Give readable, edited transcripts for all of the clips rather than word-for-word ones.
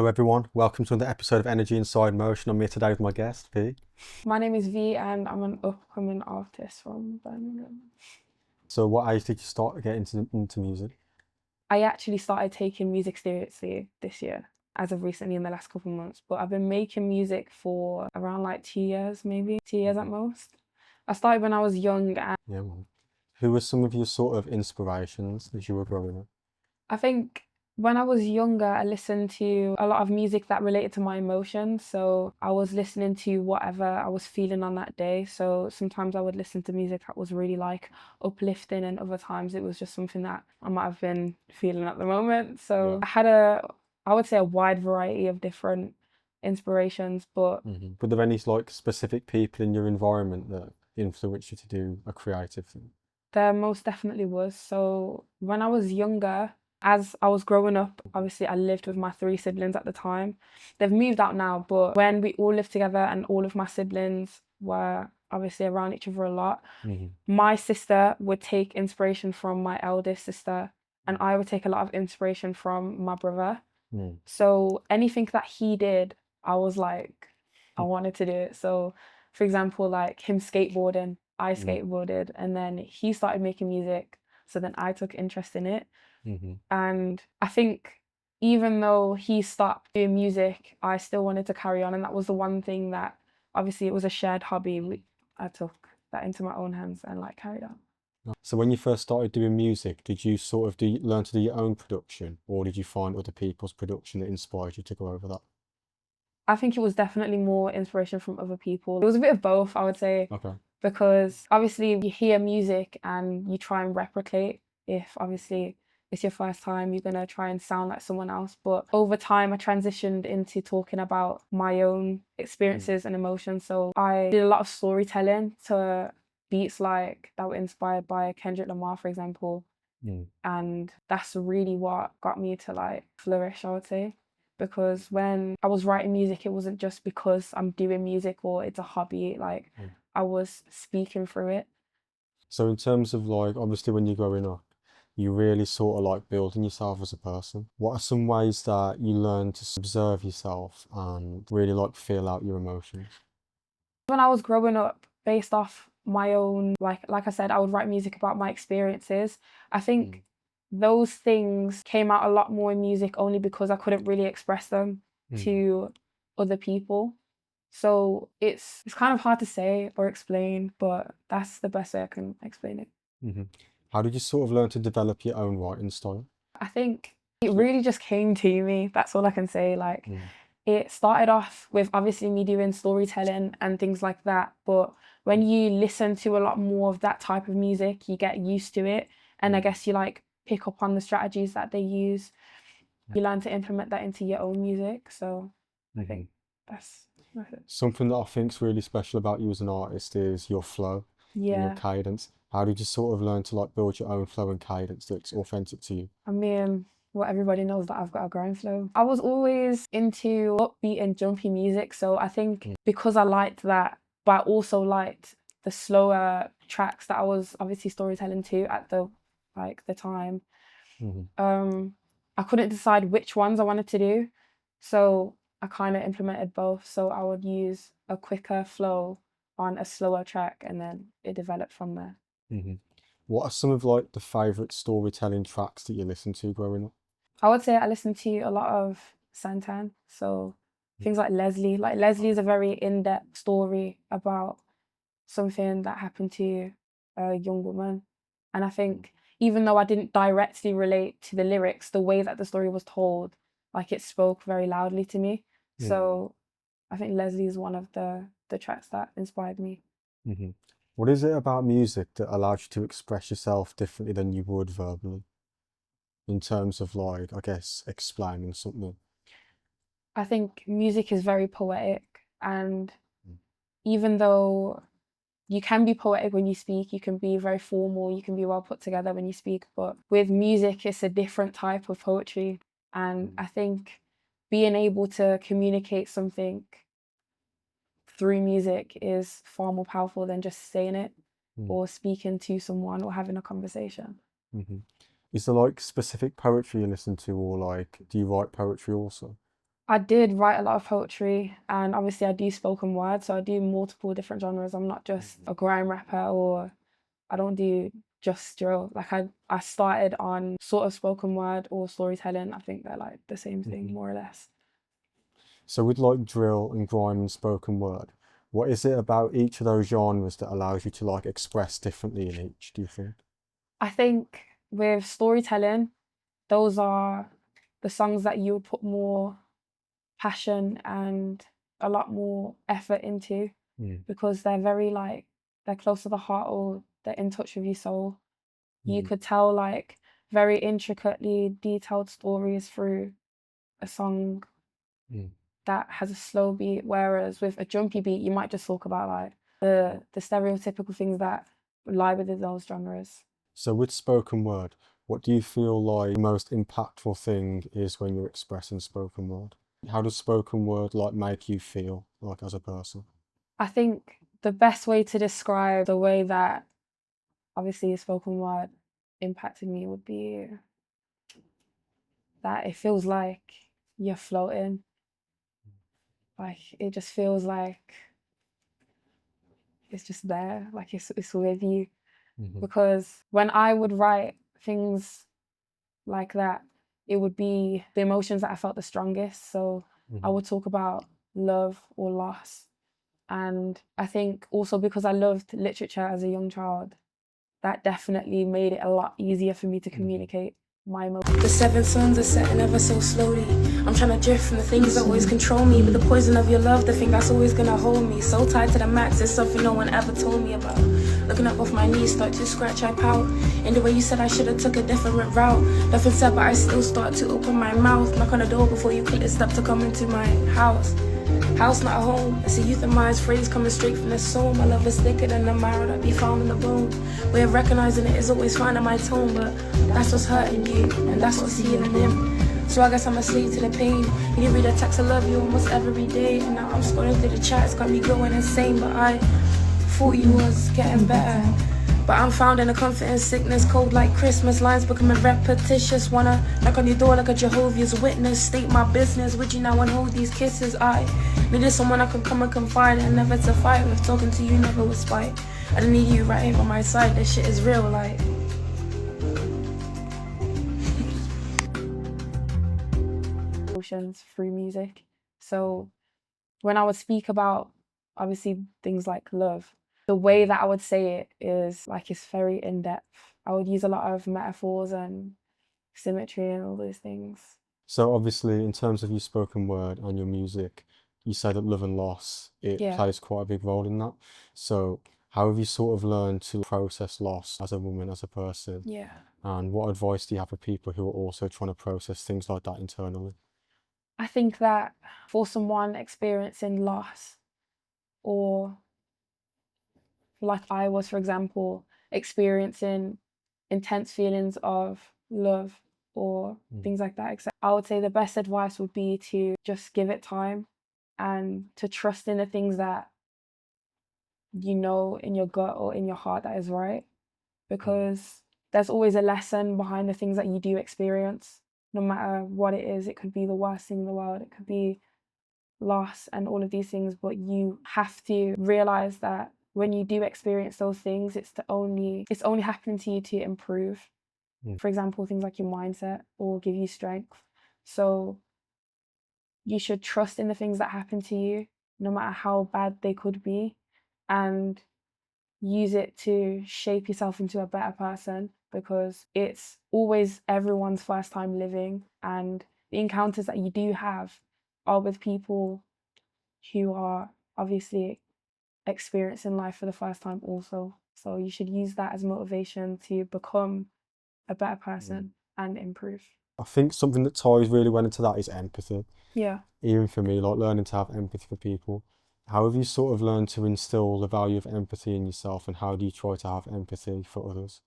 Hello everyone, welcome to another episode of Energy Inside Motion. I'm here today with my guest, V. My name is V and I'm an upcoming artist from Birmingham. So what age did you start getting into music? I actually started taking music seriously this year, as of recently in the last couple of months, but I've been making music for around like 2 years, maybe 2 years at most. I started when I was young and Yeah, well. Who were some of your sort of inspirations as you were growing up? I think when I was younger, I listened to a lot of music that related to my emotions. So I was listening to whatever I was feeling on that day. So sometimes I would listen to music that was really like uplifting, and other times it was just something that I might have been feeling at the moment. So I had I would say, a wide variety of different inspirations, but Were there any like specific people in your environment that influenced you to do a creative thing? there most definitely was. So when I was younger, as I was growing up, obviously I lived with my three siblings at the time. They've moved out now, but when we all lived together and all of my siblings were obviously around each other a lot, my sister would take inspiration from my eldest sister, and I would take a lot of inspiration from my brother. So anything that he did, I was like, I wanted to do it. So, for example, like him skateboarding, I skateboarded, and then he started making music. So then I took interest in it. And I think even though he stopped doing music, I still wanted to carry on. And that was the one thing that obviously it was a shared hobby. I took that into my own hands and like carried on. So when you first started doing music, did you sort of learn to do your own production, or did you find other people's production that inspired you to go over that? I think it was definitely more inspiration from other people. It was a bit of both, I would say, Okay. because obviously you hear music and you try and replicate. If obviously it's your first time, you're gonna try and sound like someone else. But over time, I transitioned into talking about my own experiences and emotions. So I did a lot of storytelling to beats like that were inspired by Kendrick Lamar, for example. And that's really what got me to like flourish, I would say. Because when I was writing music, it wasn't just because I'm doing music or it's a hobby. Like I was speaking through it. So in terms of like, obviously when you're growing up, you really sort of like building yourself as a person. What are some ways that you learn to observe yourself and really like feel out your emotions? When I was growing up, based off my own, like I said, I would write music about my experiences. I think those things came out a lot more in music only because I couldn't really express them to other people. So it's kind of hard to say or explain, but that's the best way I can explain it. How did you sort of learn to develop your own writing style? I think it really just came to me. That's all I can say. Like it started off with obviously me doing storytelling and things like that. But when you listen to a lot more of that type of music, you get used to it. And I guess you like pick up on the strategies that they use. You learn to implement that into your own music. So I think that's it. Something that I think's really special about you as an artist is your flow and your Yeah. cadence. How did you sort of learn to like build your own flow and cadence that's authentic to you? I mean, well, everybody knows that I've got a grime flow. I was always into upbeat and jumpy music, so I think because I liked that, but I also liked the slower tracks that I was obviously storytelling to at the time. I couldn't decide which ones I wanted to do, so I kind of implemented both. So I would use a quicker flow on a slower track, and then it developed from there. What are some of like the favorite storytelling tracks that you listened to growing up? I would say I listen to a lot of Santan. So things like Leslie. Like Leslie is a very in-depth story about something that happened to a young woman. And I think even though I didn't directly relate to the lyrics, the way that the story was told, like it spoke very loudly to me. So I think Leslie is one of the tracks that inspired me. What is it about music that allows you to express yourself differently than you would verbally? In terms of like, I guess, explaining something. I think music is very poetic, and even though you can be poetic when you speak, you can be very formal, you can be well put together when you speak, but with music, it's a different type of poetry. And I think being able to communicate something through music is far more powerful than just saying it or speaking to someone or having a conversation. Is there like specific poetry you listen to, or like, do you write poetry also? I did write a lot of poetry, and obviously I do spoken word, so I do multiple different genres. I'm not just a grime rapper, or I don't do just drill. Like I started on sort of spoken word or storytelling. I think they're like the same thing, more or less. So with like drill and grime and spoken word, what is it about each of those genres that allows you to like express differently in each, do you think? I think with storytelling, those are the songs that you would put more passion and a lot more effort into, because they're very like, they're close to the heart, or they're in touch with your soul. You could tell like very intricately detailed stories through a song that has a slow beat, whereas with a jumpy beat you might just talk about like the stereotypical things that lie within those genres. So with spoken word, what do you feel like the most impactful thing is when you're expressing spoken word? How does spoken word like make you feel like as a person? I think the best way to describe the way that obviously a spoken word impacted me would be that it feels like you're floating. Like it just feels like it's just there, like it's with you. Because when I would write things like that, it would be the emotions that I felt the strongest. So I would talk about love or loss. And I think also because I loved literature as a young child, that definitely made it a lot easier for me to communicate my emotions. The seven suns are setting ever so slowly. I'm trying to drift from the things that always control me, but the poison of your love, the thing that's always gonna hold me. So tied to the max, it's something no one ever told me about. Looking up off my knees, start to scratch, I pout. And the way you said I should've took a different route. Nothing said, but I still start to open my mouth. Knock on the door before you click the step to come into my house. House, not a home. It's a euthanized phrase coming straight from the soul. My love is thicker than the marrow that be found in the bone. Way of recognizing it is always finding my tone, but that's what's hurting you, and that's what's healing him. So I guess I'm a slave to the pain. You read a text, I love you almost every day, and now I'm scrolling through the chat, it's got me going insane. But I thought you was getting better. But I'm found in a comfort and sickness, cold like Christmas, lines becoming repetitious. Wanna knock on your door like a Jehovah's Witness, state my business with you now and hold these kisses. I needed someone I could come and confide and never to fight with, talking to you never with spite. I don't need you right here by my side, this shit is real, like. Emotions through music. So when I would speak about obviously things like love, the way that I would say it is like it's very in-depth. I would use a lot of metaphors and symmetry and all those things. So obviously in terms of your spoken word and your music, you say that love and loss, it plays quite a big role in that. So how have you sort of learned to process loss as a woman, as a person? Yeah. And what advice do you have for people who are also trying to process things like that internally? I think that for someone experiencing loss, or like I was, for example, experiencing intense feelings of love or things like that, I would say the best advice would be to just give it time and to trust in the things that you know in your gut or in your heart that is right, because there's always a lesson behind the things that you do experience, no matter what it is. It could be the worst thing in the world, it could be loss and all of these things, but you have to realize that when you do experience those things, it's only happening to you to improve. For example, things like your mindset or give you strength. So you should trust in the things that happen to you, no matter how bad they could be, and use it to shape yourself into a better person, because it's always everyone's first time living, and the encounters that you do have are with people who are obviously experiencing life for the first time also. So you should use that as motivation to become a better person and improve. I think something that ties really well into that is empathy. Yeah. Even for me, like learning to have empathy for people. How have you sort of learned to instill the value of empathy in yourself, and how do you try to have empathy for others?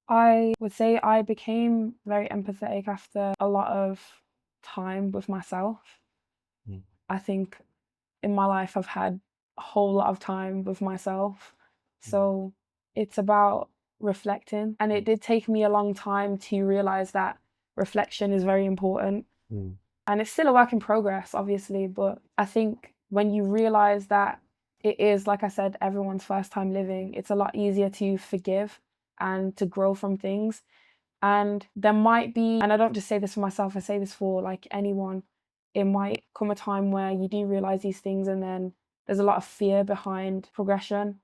I would say I became very empathetic after a lot of time with myself. I think in my life I've had a whole lot of time with myself. So it's about reflecting. And it did take me a long time to realize that reflection is very important. And it's still a work in progress, obviously, but I think when you realize that it is, like I said, everyone's first time living, it's a lot easier to forgive and to grow from things. And there might be, and I don't just say this for myself, I say this for like anyone, it might come a time where you do realize these things and then there's a lot of fear behind progression.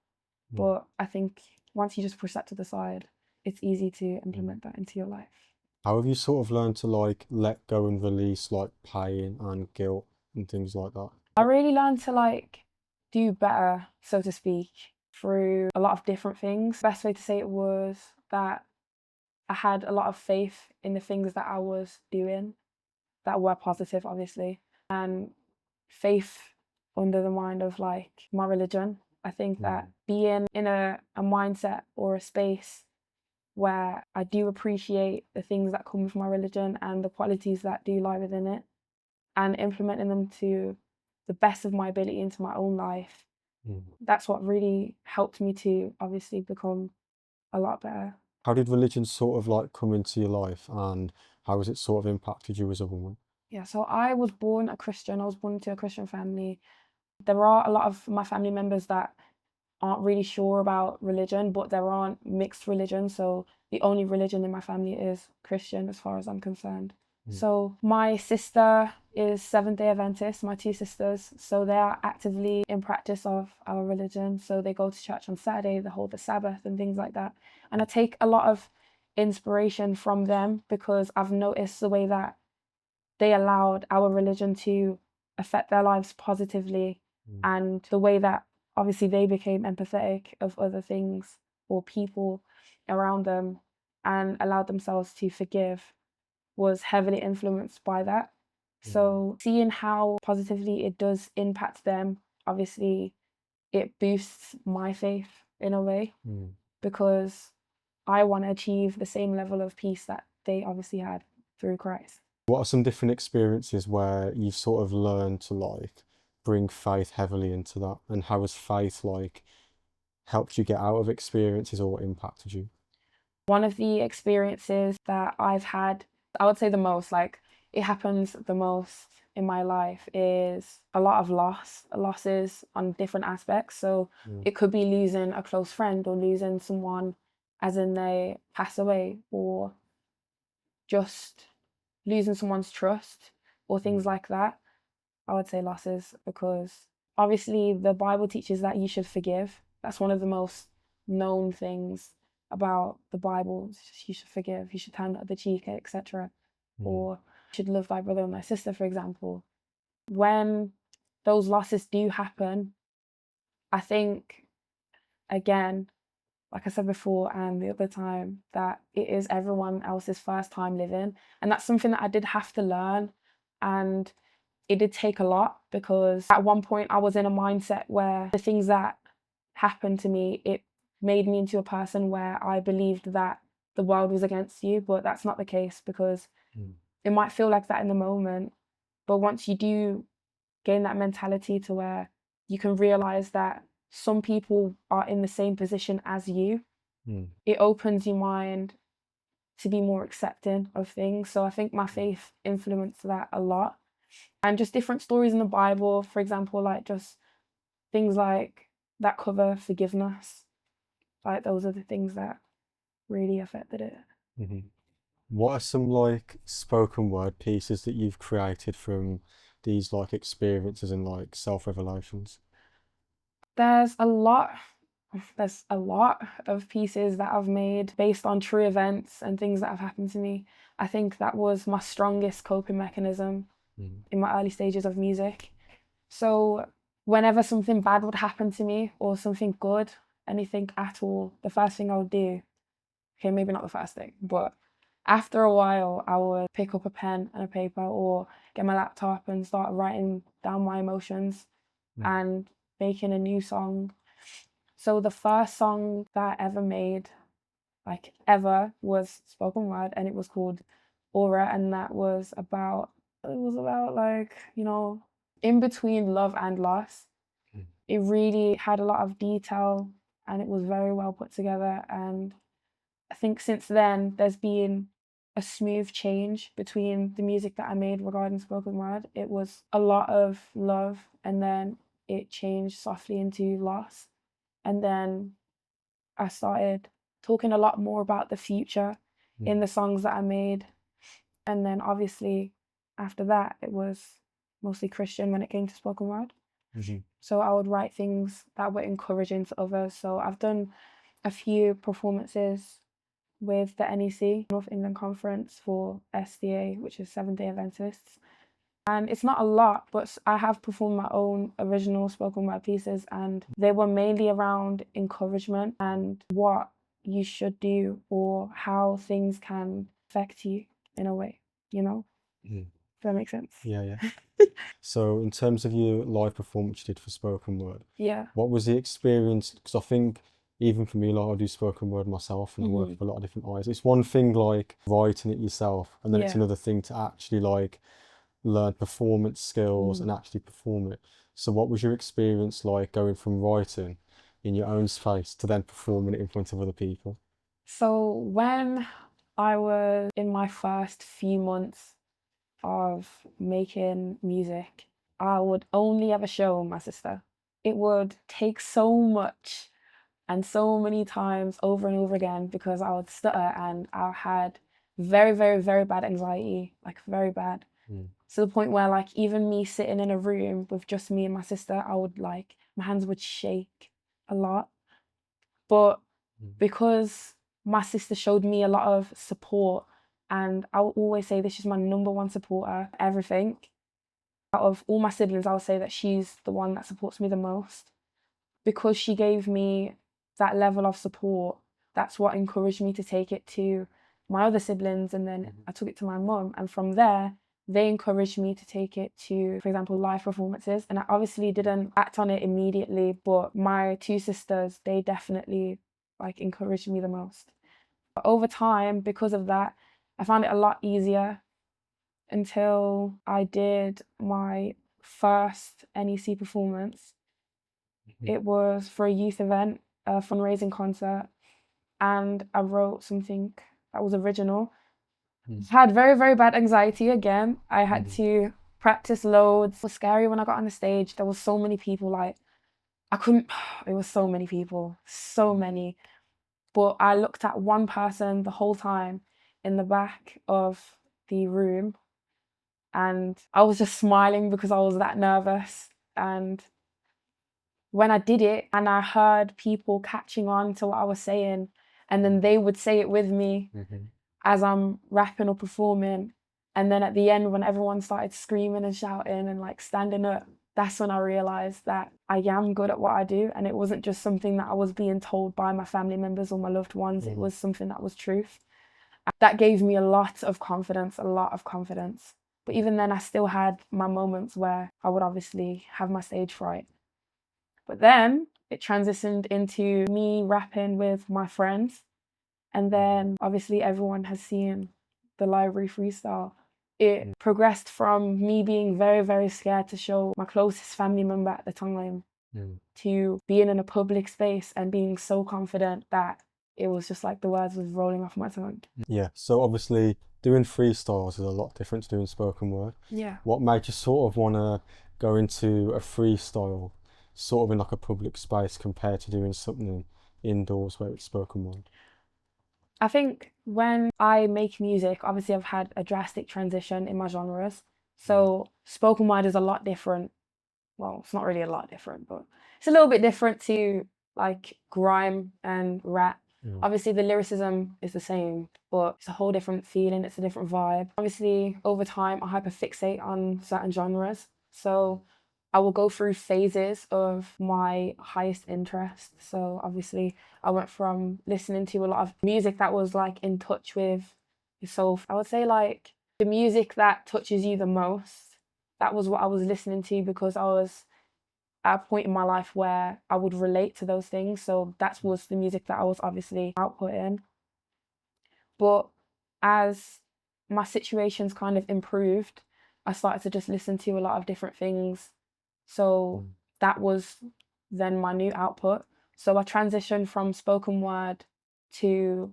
But I think once you just push that to the side, it's easy to implement that into your life. How have you sort of learned to like let go and release like pain and guilt and things like that? I really learned to like do better, so to speak, through a lot of different things. Best way to say it was that I had a lot of faith in the things that I was doing that were positive, obviously, and faith under the mind of like my religion. I think that being in a mindset or a space where I do appreciate the things that come with my religion and the qualities that do lie within it, and implementing them to the best of my ability into my own life, that's what really helped me to obviously become a lot better. How did religion sort of like come into your life, and how has it sort of impacted you as a woman? Yeah, so I was born a Christian. I was born into a Christian family. There are a lot of my family members that aren't really sure about religion, but there aren't mixed religions. So the only religion in my family is Christian, as far as I'm concerned. So my sister is Seventh-day Adventist, my two sisters. So they are actively in practice of our religion. So they go to church on Saturday, they hold the Sabbath and things like that. And I take a lot of inspiration from them because I've noticed the way that they allowed our religion to affect their lives positively, and the way that obviously they became empathetic of other things or people around them and allowed themselves to forgive was heavily influenced by that. So seeing how positively it does impact them, obviously it boosts my faith in a way, because I want to achieve the same level of peace that they obviously had through Christ. What are some different experiences where you've sort of learned to like bring faith heavily into that, and how has faith like helped you get out of experiences or impacted you? One of the experiences that I've had, I would say the most, like it happens the most in my life, is a lot of losses on different aspects. So it could be losing a close friend or losing someone as in they pass away, or just losing someone's trust or things like that. I would say losses, because obviously the Bible teaches that you should forgive. That's one of the most known things about the Bible. You should forgive, you should turn the other cheek, etc. Or you should love thy brother and thy sister, for example. When those losses do happen, I think, again, like I said before and the other time, that it is everyone else's first time living. And that's something that I did have to learn. And it did take a lot, because at one point I was in a mindset where the things that happened to me, it made me into a person where I believed that the world was against you, but that's not the case, because it might feel like that in the moment. But once you do gain that mentality to where you can realize that some people are in the same position as you, it opens your mind to be more accepting of things. So I think my faith influenced that a lot. And just different stories in the Bible, for example, like just things like that cover forgiveness. Like those are the things that really affected it. What are some like spoken word pieces that you've created from these like experiences and like self-revelations? There's a lot of pieces that I've made based on true events and things that have happened to me. I think that was my strongest coping mechanism in my early stages of music. So whenever something bad would happen to me, or something good, anything at all, the first thing I would do, okay, maybe not the first thing, but after a while, I would pick up a pen and a paper or get my laptop and start writing down my emotions and making a new song. So the first song that I ever made, like ever, was spoken word, and it was called Aura, and that was about, like, you know, in between love and loss. It really had a lot of detail and it was very well put together. And I think since then there's been a smooth change between the music that I made regarding spoken word. It was a lot of love, and then it changed softly into loss. And then I started talking a lot more about the future in the songs that I made. And then obviously after that, it was mostly Christian when it came to spoken word. So I would write things that were encouraging to others. So I've done a few performances with the NEC, North England Conference for SDA, which is Seventh-day Adventists. And it's not a lot, but I have performed my own original spoken word pieces, and they were mainly around encouragement and what you should do or how things can affect you in a way, you know? Does that make sense? Yeah. So in terms of your live performance you did for spoken word, Yeah. what was the experience? Because I think even for me, like I do spoken word myself and I work with a lot of different artists. It's one thing like writing it yourself, and then it's another thing to actually like learn performance skills and actually perform it. So what was your experience like going from writing in your own space to then performing it in front of other people? So when I was in my first few months of making music, I would only ever show my sister. It would take so much and so many times over and over again because I would stutter, and I had very, very, very bad anxiety, like very bad. To the point where like even me sitting in a room with just me and my sister, I would like, my hands would shake a lot. But because my sister showed me a lot of support, and I will always say this is my number one supporter, everything. Out of all my siblings, I would say that she's the one that supports me the most. Because she gave me that level of support, that's what encouraged me to take it to my other siblings, and then I took it to my mum, and from there they encouraged me to take it to, for example, live performances. And I obviously didn't act on it immediately, but my two sisters, they definitely like encouraged me the most. But over time, because of that, I found it a lot easier until I did my first NEC performance. It was for a youth event, a fundraising concert, and I wrote something that was original. I had very, very bad anxiety again. I had to practice loads. It was scary when I got on the stage. There was so many people, like, I couldn't, it was so many people, so many. But I looked at one person the whole time in the back of the room, and I was just smiling because I was that nervous. And when I did it and I heard people catching on to what I was saying, and then they would say it with me as I'm rapping or performing. And then at the end, when everyone started screaming and shouting and like standing up, that's when I realized that I am good at what I do. And it wasn't just something that I was being told by my family members or my loved ones. It was something that was truth. That gave me a lot of confidence, a lot of confidence. But even then, I still had my moments where I would obviously have my stage fright. But then it transitioned into me rapping with my friends. And then obviously everyone has seen the library freestyle. It progressed from me being very, very scared to show my closest family member at the time to being in a public space and being so confident that it was just like the words was rolling off my tongue. Yeah, so obviously doing freestyles is a lot different to doing spoken word. Yeah. What made you sort of want to go into a freestyle sort of in like a public space compared to doing something indoors where it's spoken word? I think when I make music, obviously I've had a drastic transition in my genres. So spoken word is a lot different. Well, it's not really a lot different, but it's a little bit different to like grime and rap. Obviously the lyricism is the same, but it's a whole different feeling, it's a different vibe. Obviously over time I hyperfixate on certain genres. So I will go through phases of my highest interest. So obviously I went from listening to a lot of music that was like in touch with your soul. I would say like the music that touches you the most, that was what I was listening to because I was at a point in my life where I would relate to those things. So that was the music that I was obviously outputting. But as my situations kind of improved, I started to just listen to a lot of different things. So that was then my new output. So I transitioned from spoken word to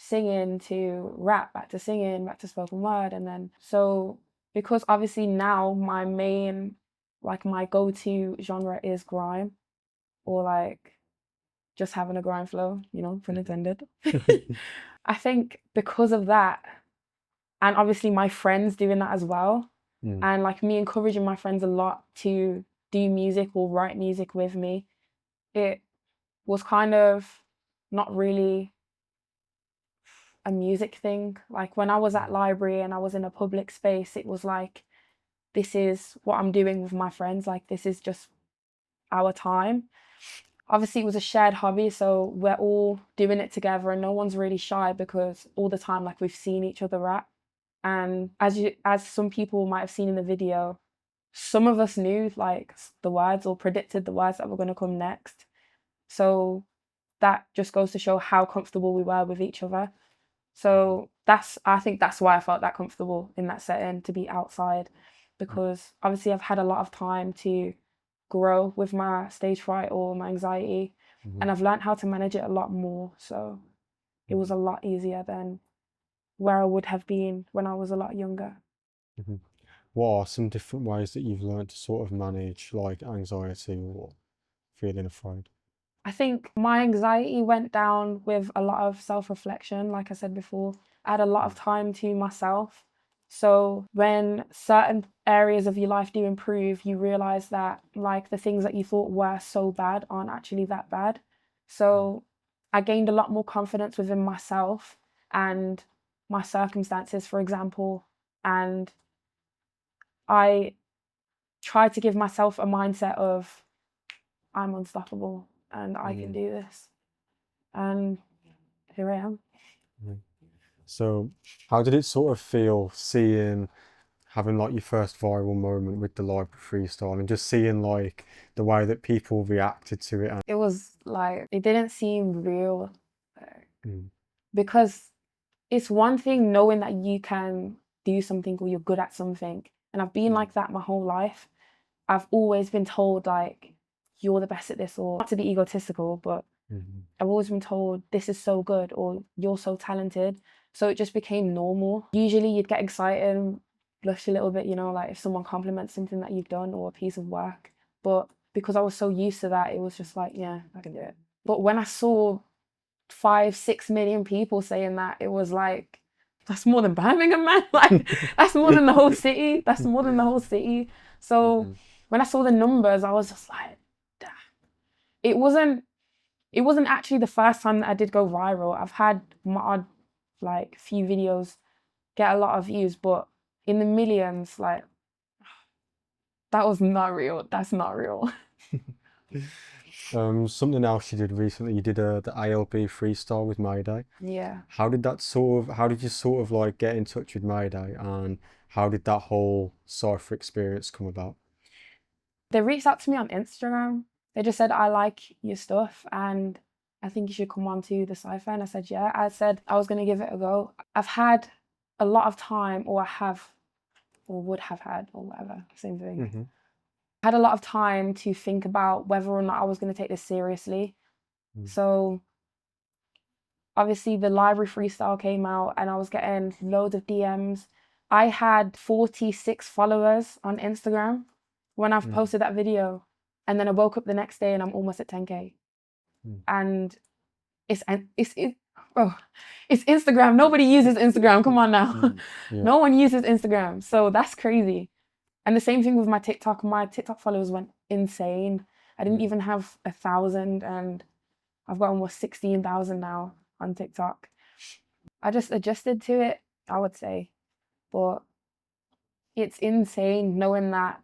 singing to rap, back to singing, back to spoken word. And then, so because obviously now my main, like my go-to genre is grime, or like just having a grime flow, you know, pun intended. I think because of that, and obviously my friends doing that as well, and like me encouraging my friends a lot to do music or write music with me, it was kind of not really a music thing. Like when I was at library and I was in a public space, it was like, this is what I'm doing with my friends. Like this is just our time. Obviously it was a shared hobby, so we're all doing it together and no one's really shy because all the time, like we've seen each other rap. And as some people might have seen in the video, some of us knew like the words or predicted the words that were going to come next. So that just goes to show how comfortable we were with each other. So I think that's why I felt that comfortable in that setting, to be outside, because obviously I've had a lot of time to grow with my stage fright or my anxiety, and I've learned how to manage it a lot more. So it was a lot easier than where I would have been when I was a lot younger. What are some different ways that you've learned to sort of manage like anxiety or feeling afraid? I think my anxiety went down with a lot of self-reflection. Like I said before, I had a lot of time to myself. So when certain areas of your life do improve, you realize that like the things that you thought were so bad aren't actually that bad. So I gained a lot more confidence within myself and my circumstances, for example, and I tried to give myself a mindset of I'm unstoppable and I can do this. And here I am. So how did it sort of feel having like your first viral moment with the library freestyle and just seeing like the way that people reacted to it? It was like, it didn't seem real because it's one thing knowing that you can do something or you're good at something. And I've been like that my whole life. I've always been told like, you're the best at this, or not to be egotistical, but I've always been told this is so good or you're so talented. So it just became normal. Usually you'd get excited and blush a little bit, you know, like if someone compliments something that you've done or a piece of work. But because I was so used to that, it was just like, yeah, I can do it. But when I saw 5-6 million people saying that, it was like, that's more than Birmingham, man. Like that's more than the whole city. That's more than the whole city. So when I saw the numbers, I was just like, damn. It wasn't actually the first time that I did go viral. I've had my odd, like, few videos get a lot of views, but in the millions, like, that was not real. That's not real. Something else you did recently, you did the ALB freestyle with Mayday. Yeah. How did you sort of like get in touch with Mayday, and how did that whole cypher experience come about? They reached out to me on Instagram. They just said, I like your stuff and I think you should come on to the cypher. And I said, yeah. I said I was going to give it a go. I've had a lot of time, or I have, or would have had, or whatever, same thing. I had a lot of time to think about whether or not I was going to take this seriously. So obviously the library freestyle came out and I was getting loads of DMs. I had 46 followers on Instagram when I've posted that video. And then I woke up the next day and I'm almost at 10K. And it's Instagram. Nobody uses Instagram. Come on now. No one uses Instagram. So that's crazy. And the same thing with my TikTok. My TikTok followers went insane. I didn't even have 1,000 and I've got almost 16,000 now on TikTok. I just adjusted to it, I would say. But it's insane knowing that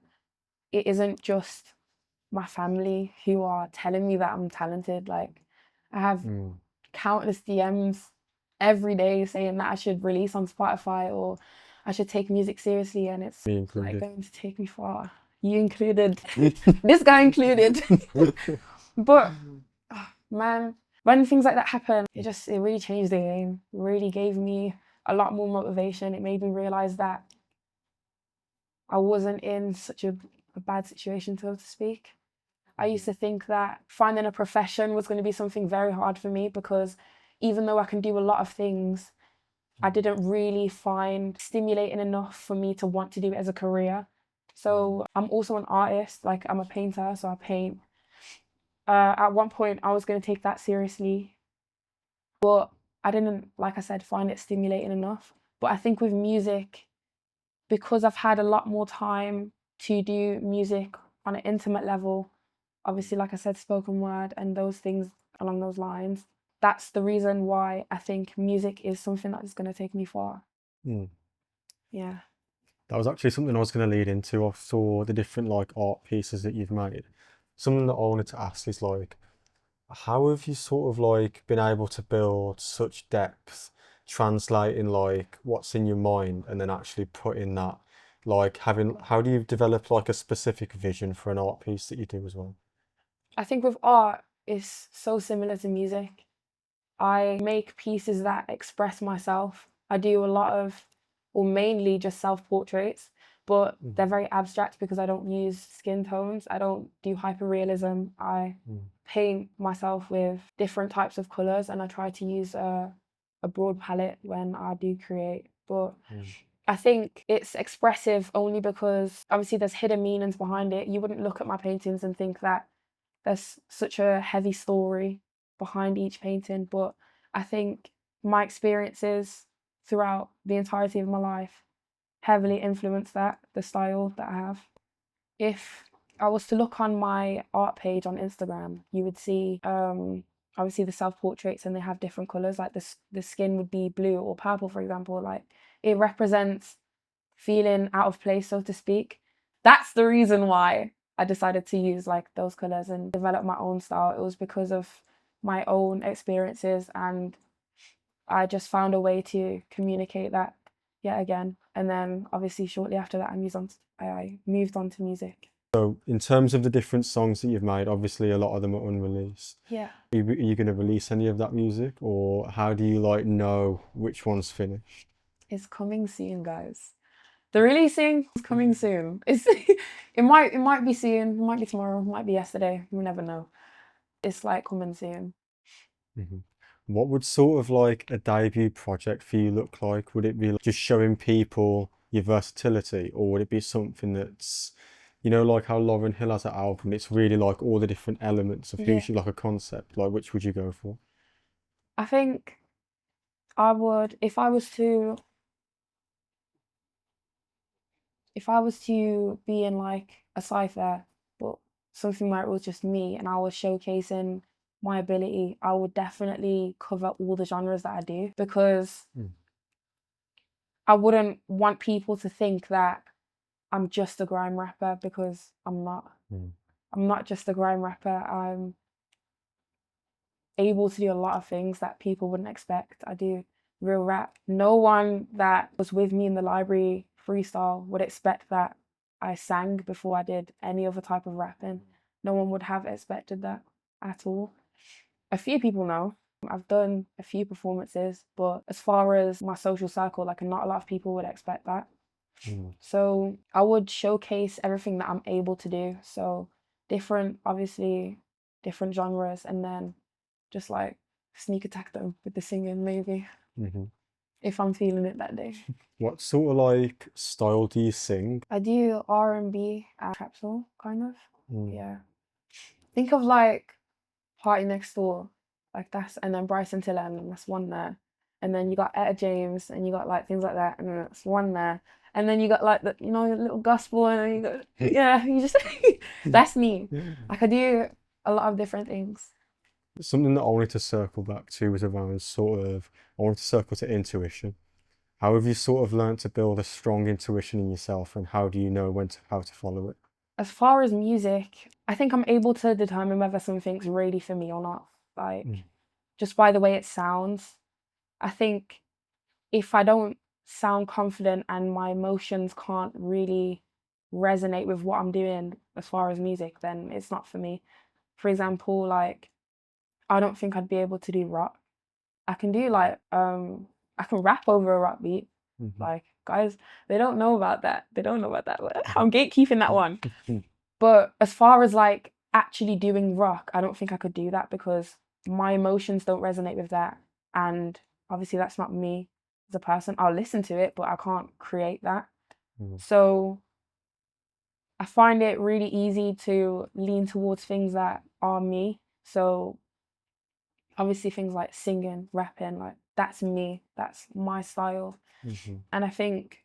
it isn't just my family who are telling me that I'm talented. Like, I have countless DMs every day saying that I should release on Spotify or I should take music seriously, and it's like going to take me far. You included. This guy included. But man, when things like that happen, it really changed the game. It really gave me a lot more motivation. It made me realize that I wasn't in such a bad situation, so to speak. I used to think that finding a profession was going to be something very hard for me because even though I can do a lot of things, I didn't really find stimulating enough for me to want to do it as a career. So I'm also an artist, like I'm a painter, so I paint. At one point I was going to take that seriously, but I didn't, like I said, find it stimulating enough. But I think with music, because I've had a lot more time to do music on an intimate level, obviously, like I said, spoken word and those things along those lines, that's the reason why I think music is something that is going to take me far. Mm. Yeah. That was actually something I was going to lead into. I saw the different like art pieces that you've made. Something that I wanted to ask is like, how have you sort of like been able to build such depth, translating like what's in your mind and then actually putting that, like having, how do you develop like a specific vision for an art piece that you do as well? I think with art, it's so similar to music. I make pieces that express myself. I do a lot of, or mainly just self-portraits, but they're very abstract because I don't use skin tones. I don't do hyperrealism. I paint myself with different types of colours, and I try to use a broad palette when I do create. But I think it's expressive only because obviously there's hidden meanings behind it. You wouldn't look at my paintings and think that there's such a heavy story behind each painting, but I think my experiences throughout the entirety of my life heavily influence that, the style that I have. If I was to look on my art page on Instagram, you would see obviously the self-portraits, and they have different colours, like the skin would be blue or purple, for example. Like, it represents feeling out of place, so to speak. That's the reason why I decided to use like those colours and develop my own style. It was because of my own experiences, and I just found a way to communicate that yet again. And then obviously shortly after that, I moved on to music. So in terms of the different songs that you've made, obviously a lot of them are unreleased. Yeah. Are you going to release any of that music, or how do you like know which one's finished? It's coming soon, guys. The releasing is coming soon. It might be soon, it might be tomorrow, it might be yesterday. You never know. It's like coming soon. What would sort of like a debut project for you look like? Would it be like just showing people your versatility, or would it be something that's, you know, like how Lauryn Hill has an album, it's really like all the different elements of who she, like a concept, like which would you go for? I think I would, if I was to be in like a cypher, but something where it was just me and I was showcasing my ability, I would definitely cover all the genres that I do, because I wouldn't want people to think that I'm just a grime rapper, because I'm not. I'm not just a grime rapper. I'm able to do a lot of things that people wouldn't expect. I do real rap. No one that was with me in the library freestyle would expect that I sang before I did any other type of rapping. No one would have expected that at all. A few people know. I've done a few performances, but as far as my social circle, like, not a lot of people would expect that. So I would showcase everything that I'm able to do. So obviously different genres, and then just like sneak attack them with the singing, maybe, if I'm feeling it that day. What sort of like style do you sing? I do R&B and trap soul, kind of. Yeah. Think of like Party Next Door, like that's, and then Bryson Tiller, and that's one there. And then you got Etta James, and you got like things like that, and then that's one there. And then you got like the, little gospel, and then you got, yeah, you just, that's me. Like, I do a lot of different things. Something that I wanted to circle back to was around I wanted to circle to intuition. How have you sort of learned to build a strong intuition in yourself, and how do you know how to follow it? As far as music, I think I'm able to determine whether something's really for me or not. Like, just by the way it sounds. I think if I don't sound confident and my emotions can't really resonate with what I'm doing as far as music, then it's not for me. For example, like, I don't think I'd be able to do rock. I can do like, I can rap over a rock beat. Like, guys, they don't know about that. They don't know about that. I'm gatekeeping that one. But as far as like actually doing rock, I don't think I could do that, because my emotions don't resonate with that. And obviously that's not me as a person. I'll listen to it, but I can't create that. So I find it really easy to lean towards things that are me. So obviously things like singing, rapping, like that's me, that's my style. And I think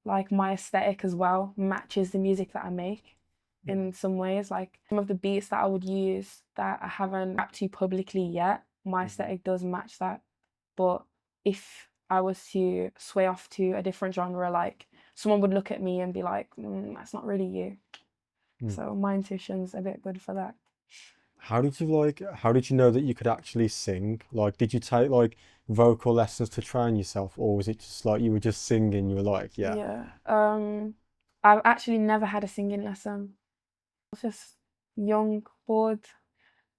like my aesthetic as well matches the music that I make in some ways. Like some of the beats that I would use that I haven't rapped to publicly yet, my aesthetic does match that. But if I was to sway off to a different genre, like someone would look at me and be like, that's not really you. So my intuition's a bit good for that. How did you know that you could actually sing? Like, did you take like vocal lessons to train yourself, or was it just like you were just singing, you were like, yeah? Yeah. I've actually never had a singing lesson. I was just young, bored,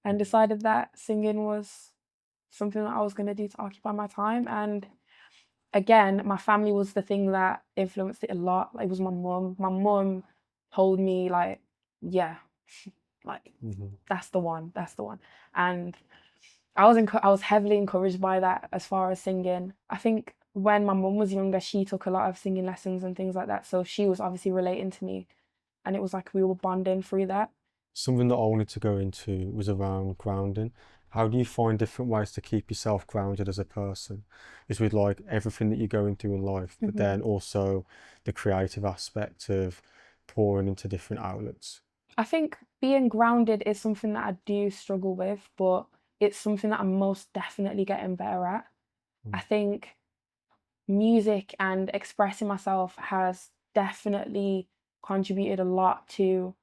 and decided that singing was something that I was going to do to occupy my time. And again, my family was the thing that influenced it a lot. Like, it was my mum. My mum told me like, yeah, like that's the one, that's the one. And I was heavily encouraged by that as far as singing. I think when my mum was younger, she took a lot of singing lessons and things like that. So she was obviously relating to me, and it was like we were bonding through that. Something that I wanted to go into was around grounding. How do you find different ways to keep yourself grounded as a person? Is with like everything that you're going through in life, but then also the creative aspect of pouring into different outlets. I think being grounded is something that I do struggle with, but it's something that I'm most definitely getting better at. I think music and expressing myself has definitely contributed a lot to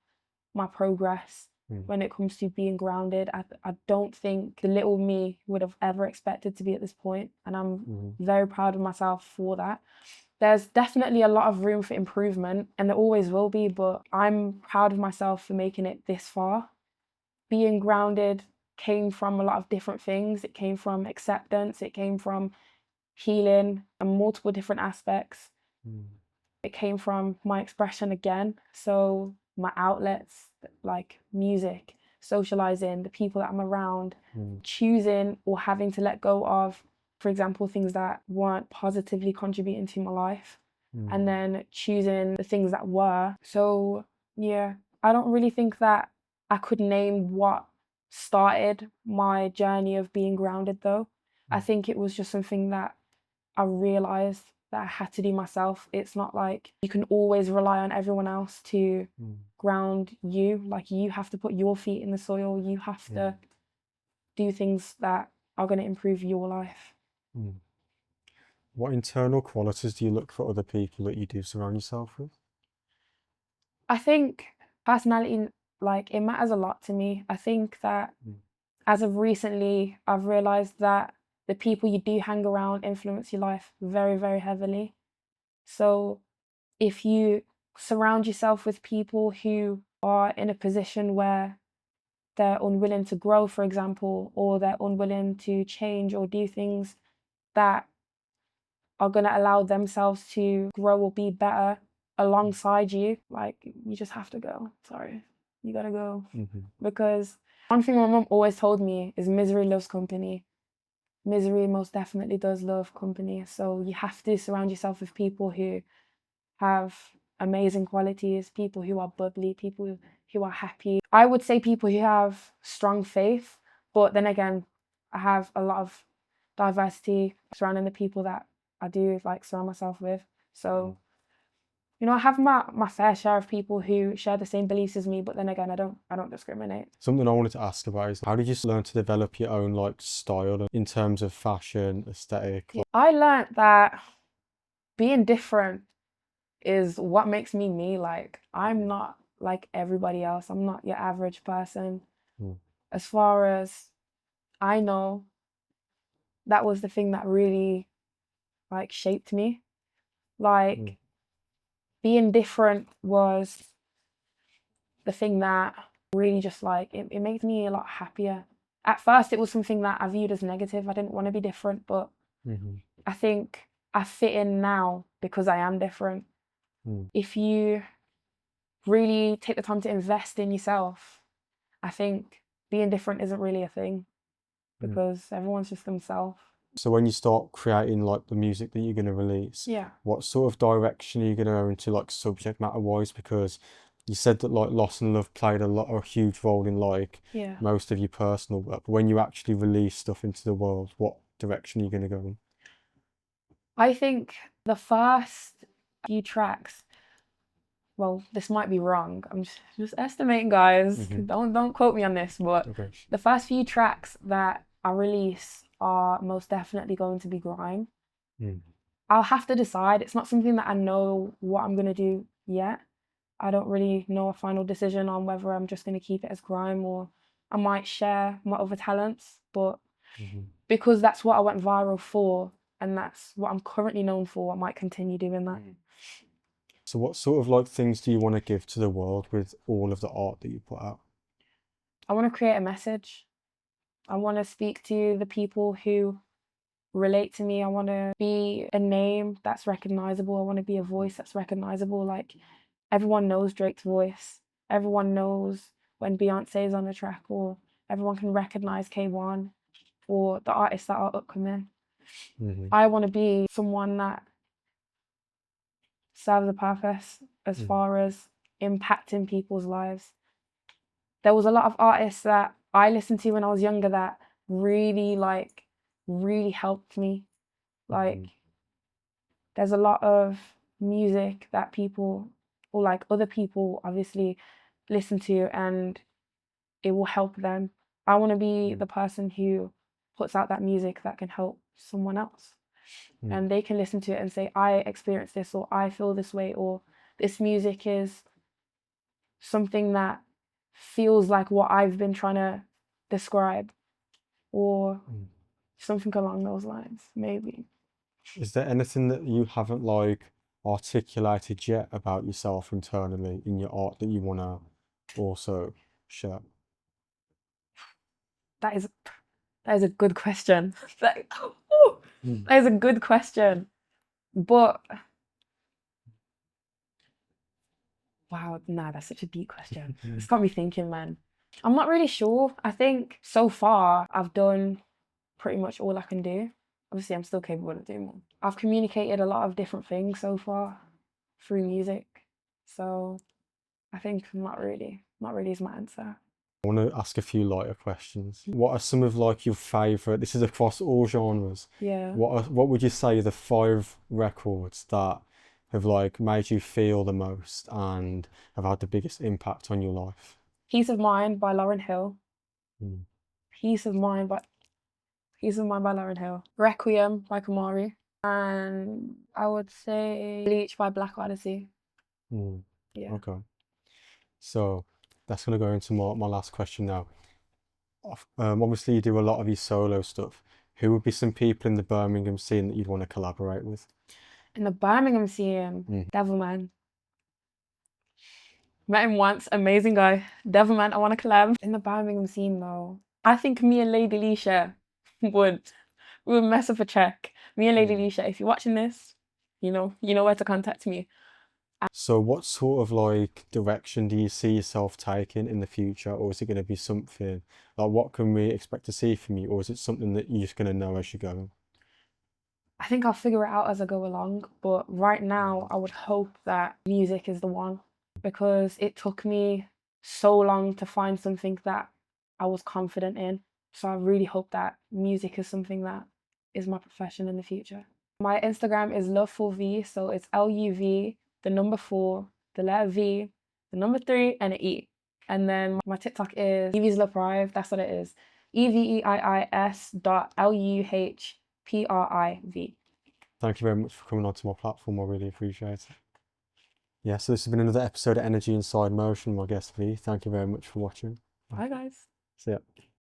my progress when it comes to being grounded. I don't think the little me would have ever expected to be at this point, and I'm very proud of myself for that. There's definitely a lot of room for improvement, and there always will be, but I'm proud of myself for making it this far. Being grounded came from a lot of different things. It came from acceptance, it came from healing and multiple different aspects. It came from my expression again. So my outlets like music, socializing, the people that I'm around, choosing or having to let go of, for example, things that weren't positively contributing to my life, and then choosing the things that were. So yeah, I don't really think that I could name what started my journey of being grounded though. I think it was just something that I realized that I had to do myself. It's not like you can always rely on everyone else to ground you. Like, you have to put your feet in the soil. You have to do things that are going to improve your life. What internal qualities do you look for other people that you do surround yourself with? I think personality, like, it matters a lot to me. I think that as of recently, I've realized that the people you do hang around influence your life very, very heavily. So if you surround yourself with people who are in a position where they're unwilling to grow, for example, or they're unwilling to change or do things that are going to allow themselves to grow or be better alongside you, like, you just have to go. Sorry, you gotta go. Because one thing my mum always told me is misery loves company. Misery most definitely does love company. So you have to surround yourself with people who have amazing qualities, people who are bubbly, people who are happy. I would say people who have strong faith, but then again, I have a lot of diversity surrounding the people that I do like surround myself with. So, you know, I have my fair share of people who share the same beliefs as me, but then again, I don't discriminate. Something I wanted to ask about is how did you learn to develop your own like style in terms of fashion, aesthetic? I learned that being different is what makes me me. Like, I'm not like everybody else. I'm not your average person. As far as I know, that was the thing that really like shaped me. Like, being different was the thing that really just like it made me a lot happier. At first it was something that I viewed as negative. I didn't want to be different, but I think I fit in now because I am different. If you really take the time to invest in yourself, I think being different isn't really a thing. because everyone's just themselves. So when you start creating like the music that you're going to release, Yeah. what sort of direction are you going to go into, like subject matter wise? Because you said that like loss and love played a huge role in like Yeah. most of your personal work. But when you actually release stuff into the world, what direction are you going to go in? I think the first few tracks, well, this might be wrong. I'm just estimating, guys. Don't quote me on this, but Okay. the first few tracks that I release are most definitely going to be grime. I'll have to decide. It's not something that I know what I'm gonna do yet. I don't really know a final decision on whether I'm just gonna keep it as grime or I might share my other talents. But because that's what I went viral for and that's what I'm currently known for, I might continue doing that. So what sort of like things do you want to give to the world with all of the art that you put out? I want to create a message. I want to speak to the people who relate to me. I want to be a name that's recognizable. I want to be a voice that's recognizable. Like everyone knows Drake's voice. Everyone knows when Beyonce's on the track, or everyone can recognize K1 or the artists that are upcoming. I want to be someone that serves a purpose as far as impacting people's lives. There was a lot of artists that I listened to when I was younger that really helped me. Like there's a lot of music that people, or like other people obviously, listen to and it will help them. I want to be the person who puts out that music that can help someone else. And they can listen to it and say, I experienced this, or I feel this way, or this music is something that feels like what I've been trying to describe, or something along those lines, maybe. Is there anything that you haven't like articulated yet about yourself internally in your art that you want to also share? That is a good question. That is a good question. But wow, nah, that's such a deep question. It's got me thinking, man. I'm not really sure. I think so far I've done pretty much all I can do. Obviously, I'm still capable of doing more. I've communicated a lot of different things so far through music. So I think not really is my answer. I want to ask a few lighter questions. What are some of like your favorite, this is across all genres, Yeah. what would you say are the 5 records that have like made you feel the most and have had the biggest impact on your life? Peace of Mind by Lauryn Hill. Peace of Mind by Lauryn Hill. Requiem by Kamari. And I would say Bleach by Black Odyssey. Yeah. Okay. So that's going to go into my last question now. Obviously you do a lot of your solo stuff. Who would be some people in the Birmingham scene that you'd want to collaborate with? In the Birmingham scene, Devilman. Met him once, amazing guy. Devilman, I want to collab. In the Birmingham scene though, I think me and Lady Leisha would mess up a check. Me and Lady Leisha, if you're watching this, you know where to contact me. So what sort of like direction do you see yourself taking in the future, or is it going to be something like what can we expect to see from you, or is it something that you're just going to know as you go? I think I'll figure it out as I go along, but right now I would hope that music is the one, because it took me so long to find something that I was confident in. So I really hope that music is something that is my profession in the future. My Instagram is LUV4V, so it's LUV, the number 4, the letter V, the number 3, and an E. And then my TikTok is Evie's Luprive, that's what it is. EVEIIS.LUHPRIV. Thank you very much for coming onto my platform, I really appreciate it. Yeah, so this has been another episode of Energy Inside Motion, my guest V. Thank you very much for watching. Bye guys. See ya.